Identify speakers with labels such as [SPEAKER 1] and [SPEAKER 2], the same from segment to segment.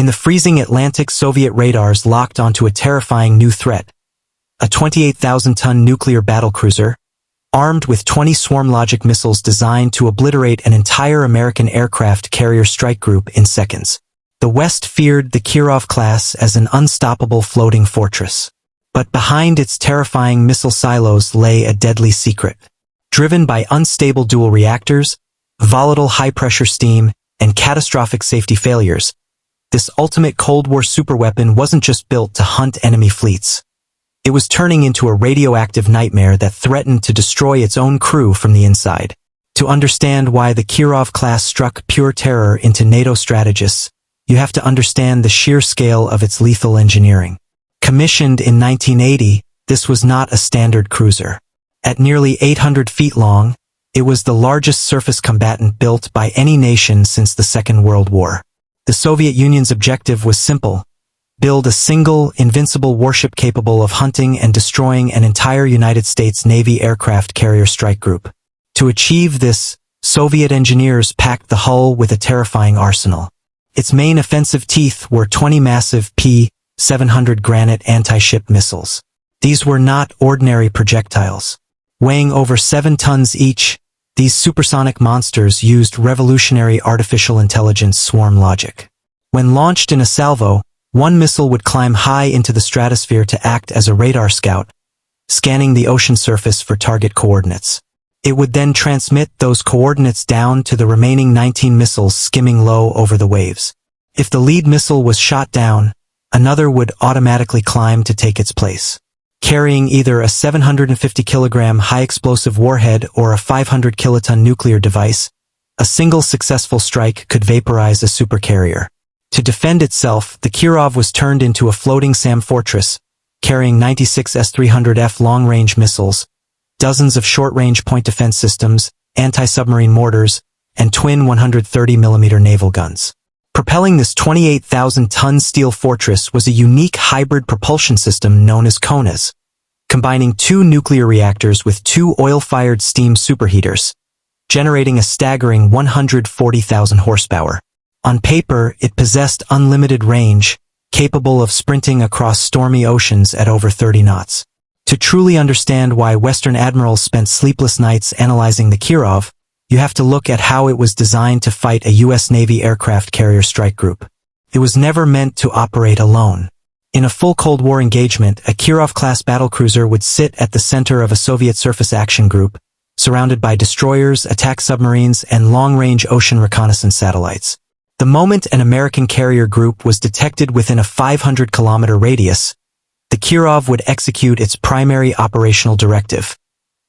[SPEAKER 1] In the freezing Atlantic, Soviet radars locked onto a terrifying new threat, a 28,000-ton nuclear battlecruiser, armed with 20 swarm-logic missiles designed to obliterate an entire American aircraft carrier strike group in seconds. The West feared the Kirov class as an unstoppable floating fortress. But behind its terrifying missile silos lay a deadly secret. Driven by unstable dual reactors, volatile high-pressure steam, and catastrophic safety failures, this ultimate Cold War superweapon wasn't just built to hunt enemy fleets. It was turning into a radioactive nightmare that threatened to destroy its own crew from the inside. To understand why the Kirov class struck pure terror into NATO strategists, you have to understand the sheer scale of its lethal engineering. Commissioned in 1980, this was not a standard cruiser. At nearly 800 feet long, it was the largest surface combatant built by any nation since the Second World War. The Soviet Union's objective was simple: build a single, invincible warship capable of hunting and destroying an entire United States Navy aircraft carrier strike group. To achieve this, Soviet engineers packed the hull with a terrifying arsenal. Its main offensive teeth were 20 massive P-700 Granite anti-ship missiles. These were not ordinary projectiles. Weighing over 7 tons each, these supersonic monsters used revolutionary artificial intelligence swarm logic. When launched in a salvo, one missile would climb high into the stratosphere to act as a radar scout, scanning the ocean surface for target coordinates. It would then transmit those coordinates down to the remaining 19 missiles skimming low over the waves. If the lead missile was shot down, another would automatically climb to take its place. Carrying either a 750-kilogram high-explosive warhead or a 500-kiloton nuclear device, a single successful strike could vaporize a supercarrier. To defend itself, the Kirov was turned into a floating SAM fortress, carrying 96 S-300F long-range missiles, dozens of short-range point defense systems, anti-submarine mortars, and twin 130mm naval guns. Propelling this 28,000-ton steel fortress was a unique hybrid propulsion system known as KONAS, combining 2 nuclear reactors with 2 oil-fired steam superheaters, generating a staggering 140,000 horsepower. On paper, it possessed unlimited range, capable of sprinting across stormy oceans at over 30 knots. To truly understand why Western admirals spent sleepless nights analyzing the Kirov, you have to look at how it was designed to fight a U.S. Navy aircraft carrier strike group. It was never meant to operate alone. In a full Cold War engagement, a Kirov-class battlecruiser would sit at the center of a Soviet surface action group, surrounded by destroyers, attack submarines, and long-range ocean reconnaissance satellites. The moment an American carrier group was detected within a 500-kilometer radius, the Kirov would execute its primary operational directive,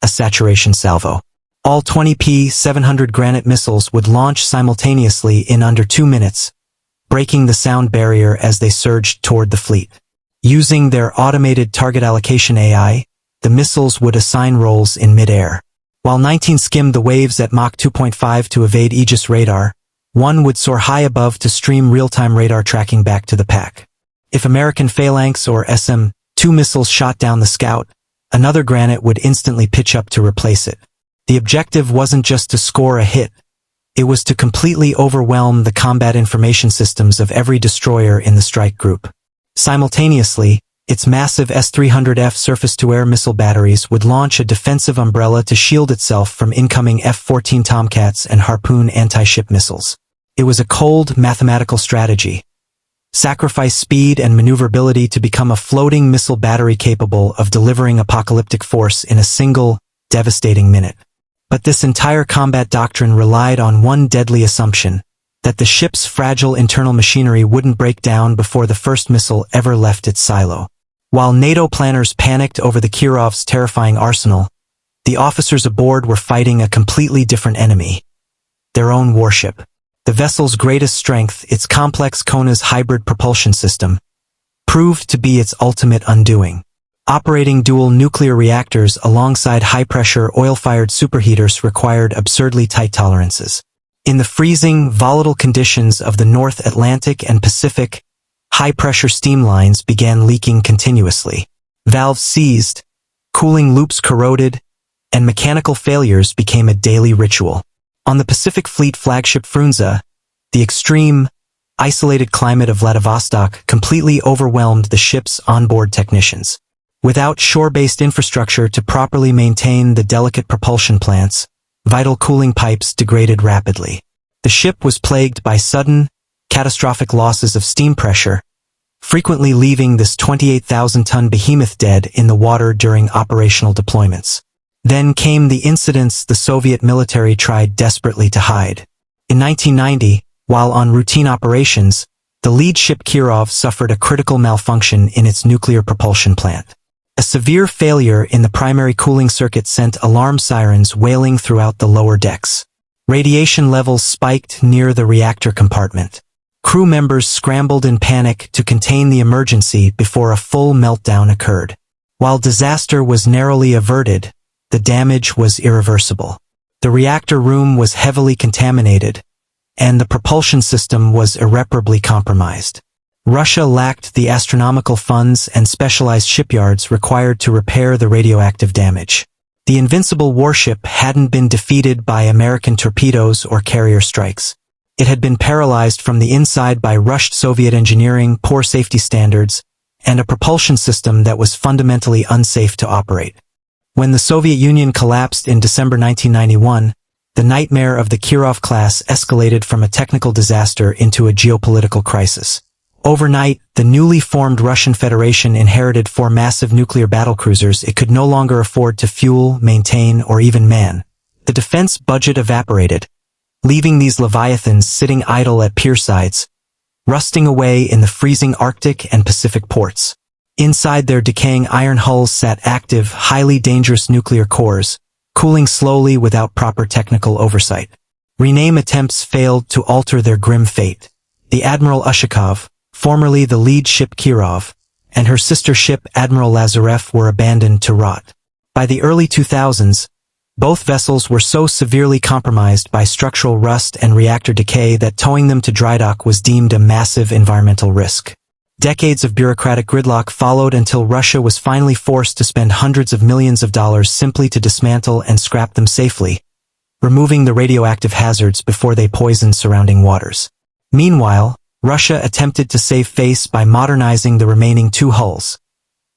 [SPEAKER 1] a saturation salvo. All 20 P-700 Granite missiles would launch simultaneously in under 2 minutes, breaking the sound barrier as they surged toward the fleet. Using their automated target allocation AI, the missiles would assign roles in midair. While 19 skimmed the waves at Mach 2.5 to evade Aegis radar, one would soar high above to stream real-time radar tracking back to the pack. If American Phalanx or SM-2 missiles shot down the Scout, another Granite would instantly pitch up to replace it. The objective wasn't just to score a hit, it was to completely overwhelm the combat information systems of every destroyer in the strike group. Simultaneously, its massive S-300F surface-to-air missile batteries would launch a defensive umbrella to shield itself from incoming F-14 Tomcats and Harpoon anti-ship missiles. It was a cold, mathematical strategy. Sacrifice speed and maneuverability to become a floating missile battery capable of delivering apocalyptic force in a single, devastating minute. But this entire combat doctrine relied on one deadly assumption, that the ship's fragile internal machinery wouldn't break down before the first missile ever left its silo. While NATO planners panicked over the Kirov's terrifying arsenal, the officers aboard were fighting a completely different enemy, their own warship. The vessel's greatest strength, its complex KONAS hybrid propulsion system, proved to be its ultimate undoing. Operating dual nuclear reactors alongside high-pressure oil-fired superheaters required absurdly tight tolerances. In the freezing, volatile conditions of the North Atlantic and Pacific, high-pressure steam lines began leaking continuously. Valves seized, cooling loops corroded, and mechanical failures became a daily ritual. On the Pacific Fleet flagship Frunze, the extreme, isolated climate of Vladivostok completely overwhelmed the ship's onboard technicians. Without shore-based infrastructure to properly maintain the delicate propulsion plants, vital cooling pipes degraded rapidly. The ship was plagued by sudden, catastrophic losses of steam pressure, frequently leaving this 28,000-ton behemoth dead in the water during operational deployments. Then came the incidents the Soviet military tried desperately to hide. In 1990, while on routine operations, the lead ship Kirov suffered a critical malfunction in its nuclear propulsion plant. A severe failure in the primary cooling circuit sent alarm sirens wailing throughout the lower decks. Radiation levels spiked near the reactor compartment. Crew members scrambled in panic to contain the emergency before a full meltdown occurred. While disaster was narrowly averted, the damage was irreversible. The reactor room was heavily contaminated, and the propulsion system was irreparably compromised. Russia lacked the astronomical funds and specialized shipyards required to repair the radioactive damage. The invincible warship hadn't been defeated by American torpedoes or carrier strikes. It had been paralyzed from the inside by rushed Soviet engineering, poor safety standards, and a propulsion system that was fundamentally unsafe to operate. When the Soviet Union collapsed in December 1991, the nightmare of the Kirov class escalated from a technical disaster into a geopolitical crisis. Overnight, the newly formed Russian Federation inherited 4 massive nuclear battlecruisers it could no longer afford to fuel, maintain, or even man. The defense budget evaporated, leaving these leviathans sitting idle at piersides, rusting away in the freezing Arctic and Pacific ports. Inside their decaying iron hulls sat active, highly dangerous nuclear cores, cooling slowly without proper technical oversight. Rename attempts failed to alter their grim fate. The Admiral Ushakov, formerly the lead ship Kirov, and her sister ship Admiral Lazarev were abandoned to rot. By the early 2000s, both vessels were so severely compromised by structural rust and reactor decay that towing them to dry dock was deemed a massive environmental risk. Decades of bureaucratic gridlock followed until Russia was finally forced to spend hundreds of millions of dollars simply to dismantle and scrap them safely, removing the radioactive hazards before they poisoned surrounding waters. Meanwhile, Russia attempted to save face by modernizing the remaining 2 hulls,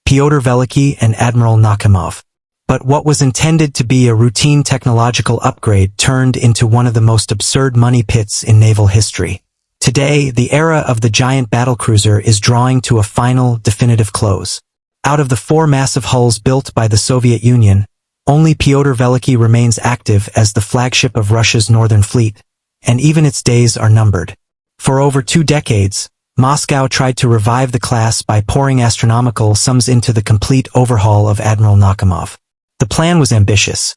[SPEAKER 1] Pyotr Veliky and Admiral Nakhimov. But what was intended to be a routine technological upgrade turned into one of the most absurd money pits in naval history. Today, the era of the giant battlecruiser is drawing to a final, definitive close. Out of the 4 massive hulls built by the Soviet Union, only Pyotr Veliky remains active as the flagship of Russia's Northern Fleet, and even its days are numbered. For over 2 decades, Moscow tried to revive the class by pouring astronomical sums into the complete overhaul of Admiral Nakhimov. The plan was ambitious.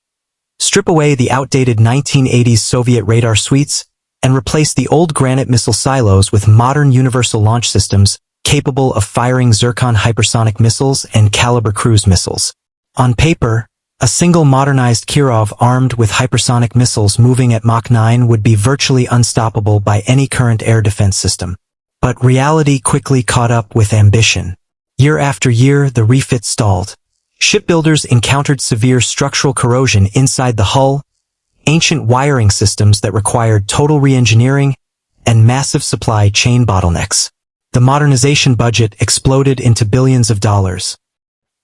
[SPEAKER 1] Strip away the outdated 1980s Soviet radar suites and replace the old granite missile silos with modern universal launch systems capable of firing Zircon hypersonic missiles and Caliber cruise missiles. On paper, a single modernized Kirov armed with hypersonic missiles moving at Mach 9 would be virtually unstoppable by any current air defense system. But reality quickly caught up with ambition. Year after year, the refit stalled. Shipbuilders encountered severe structural corrosion inside the hull, ancient wiring systems that required total re-engineering, and massive supply chain bottlenecks. The modernization budget exploded into billions of dollars.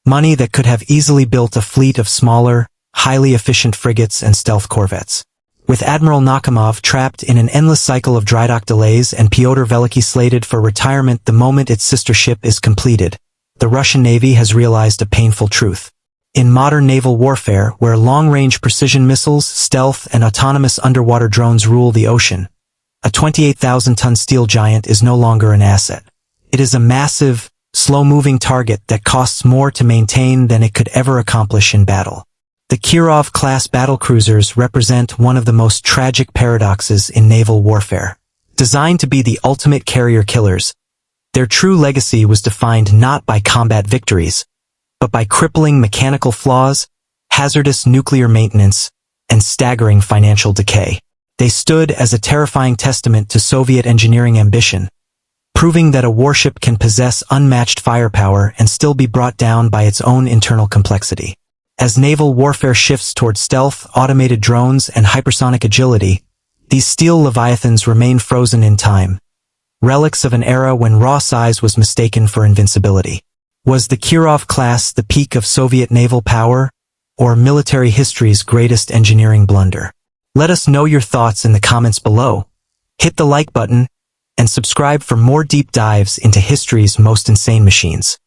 [SPEAKER 1] Money that could have easily built a fleet of smaller, highly efficient frigates and stealth corvettes. With Admiral Nakhimov trapped in an endless cycle of dry dock delays and Pyotr Veliky slated for retirement the moment its sister ship is completed, the Russian Navy has realized a painful truth. In modern naval warfare, where long-range precision missiles, stealth, and autonomous underwater drones rule the ocean, a 28,000-ton steel giant is no longer an asset. It is a massive, slow-moving target that costs more to maintain than it could ever accomplish in battle. The Kirov-class battlecruisers represent one of the most tragic paradoxes in naval warfare. Designed to be the ultimate carrier killers, their true legacy was defined not by combat victories, but by crippling mechanical flaws, hazardous nuclear maintenance, and staggering financial decay. They stood as a terrifying testament to Soviet engineering ambition, proving that a warship can possess unmatched firepower and still be brought down by its own internal complexity. As naval warfare shifts toward stealth, automated drones, and hypersonic agility, these steel leviathans remain frozen in time, relics of an era when raw size was mistaken for invincibility. Was the Kirov class the peak of Soviet naval power, or military history's greatest engineering blunder? Let us know your thoughts in the comments below. Hit the like button and subscribe for more deep dives into history's most insane machines.